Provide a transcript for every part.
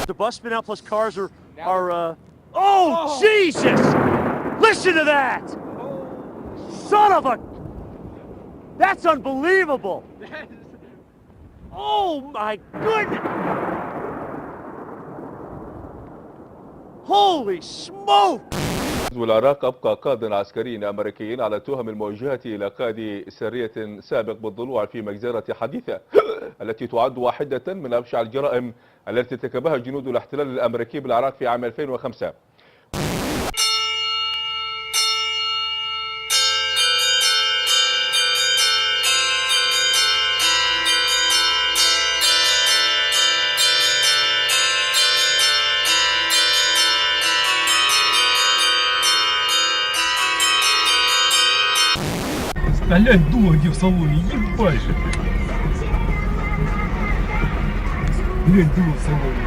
The bus been out plus cars are oh, Jesus! Listen to that! Son of a... That's unbelievable! Oh my goodness! Holy smoke! العراق أبقى قاضٍ عسكري أمريكي على التهم الموجهة إلى قائد سرية سابق بالضلوع في مجزرة حديثة التي تعد واحدة من أبشع الجرائم التي ارتكبها جنود الاحتلال الأمريكي بالعراق في عام 2005. Глянь, дула где в салоне, ебать же! Глянь, дула в салоне.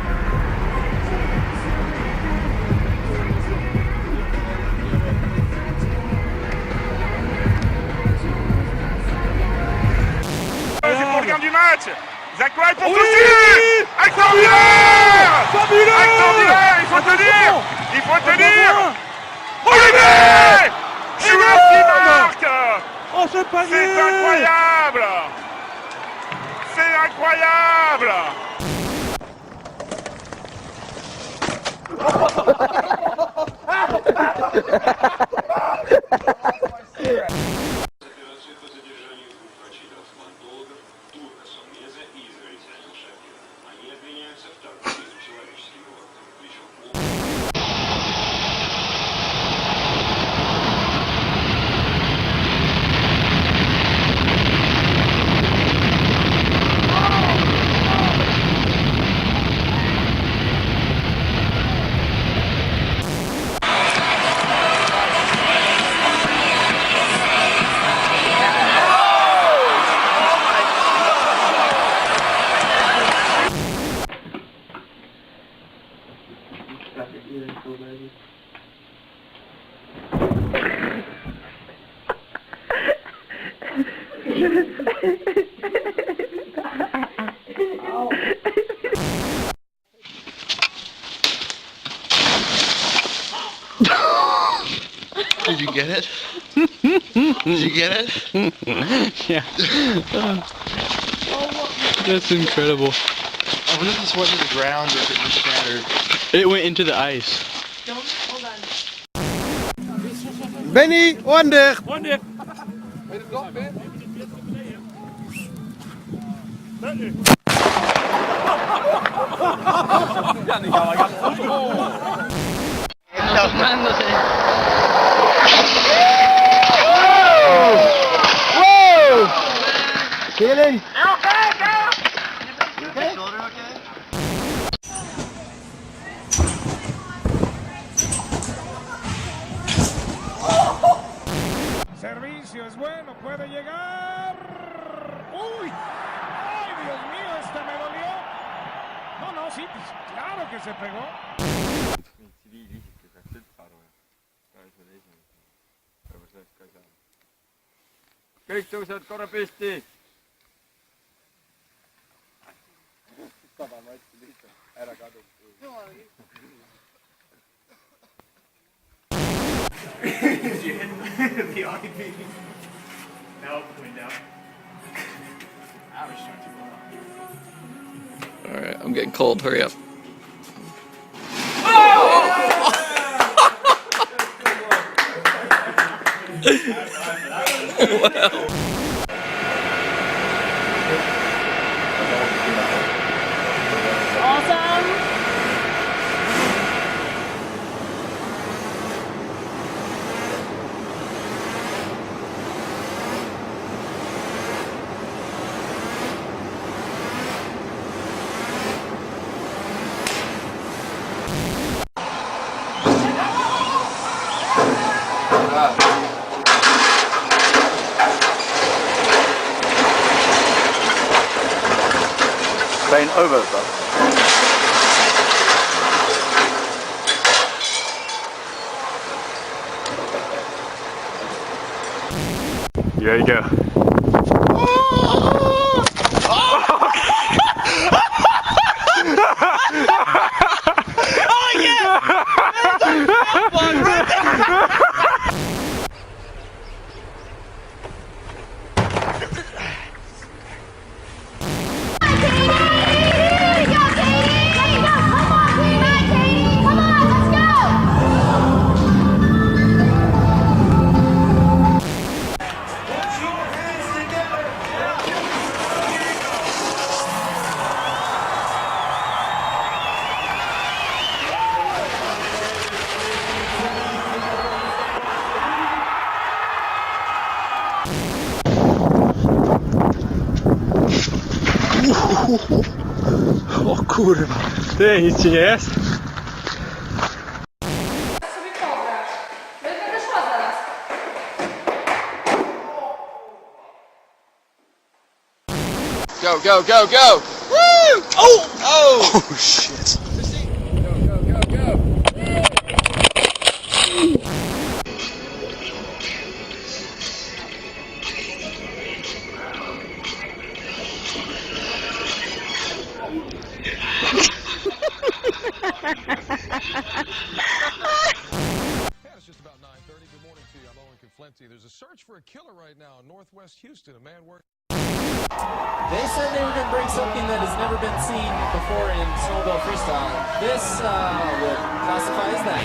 Pour le gain du match, Zach White pour toucher. Extraordinaire! Extraordinaire! Il faut tenir! Il faut tenir! Olivier! Joueur qui marque! Oh, c'est pas C'est incroyable! C'est incroyable! Did you get it? Did you get it? Yeah. That's incredible. I wonder if this went to the ground or if it just shattered. It went into the ice. Hold on. Benny, onder! Onder! Feeling? Servicio es bueno, puede llegar. ¡Uy! ¡Ay, Dios mío! ¡Esta me dolió! No, no, sí, pues claro que se pegó. The IV. Now coming down. I was trying to Alright, I'm getting cold. Hurry up. Wow. Awesome. Playing over, bro. There you go. O kurwa, ty nic ci nie jest? Go, go, go, go! Woo! Oh! Oh! Oh, shit. Go, go, go, go! It's just about 9:30. Good morning to you. I'm Owen Conflenti. There's a search for a killer right now in Northwest Houston. A man working. They said they were going to bring something that has never been seen before in snowmobile freestyle. This would classify as that.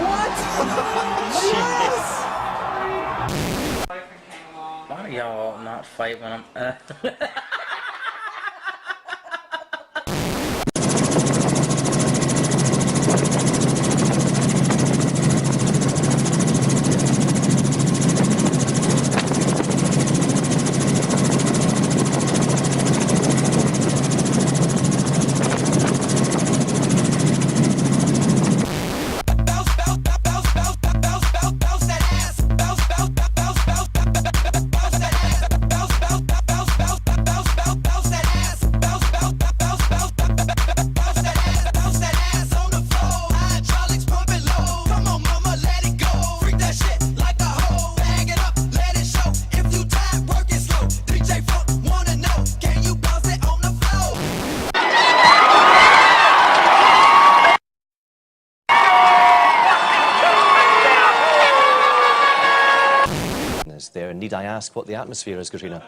What? Yes! Why do y'all not fight when I'm... There, need I ask what the atmosphere is, Katrina?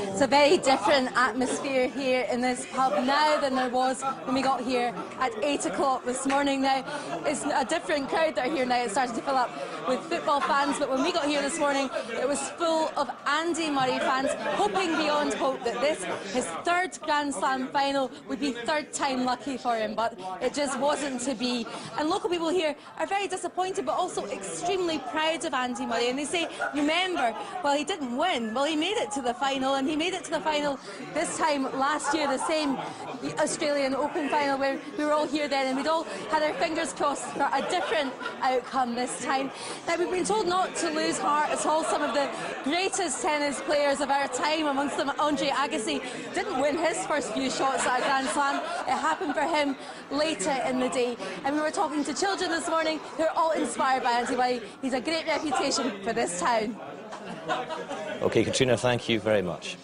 It's a very different atmosphere here in this pub now than there was when we got here at 8 o'clock this morning. Now, it's a different crowd that are here now. It's starting to fill up with football fans, but when we got here this morning, it was full of Andy Murray fans, hoping beyond hope that this, his third Grand Slam final, would be third time lucky for him, but it just wasn't to be. And local people here are very disappointed, but also extremely proud of Andy Murray, and they say, remember, well, he didn't win, well, he made it to the final, and he made it to the final this time last year, the same Australian Open final where we were all here then, and we'd all had our fingers crossed for a different outcome this time. Now, we've been told not to lose heart at all. Some of the greatest tennis players of our time, amongst them Andre Agassi, didn't win his first few shots at a Grand Slam. It happened for him later in the day, and we were talking to children this morning who are all inspired by Andy Murray. He's a great reputation for this town. Okay, Katrina, thank you very much.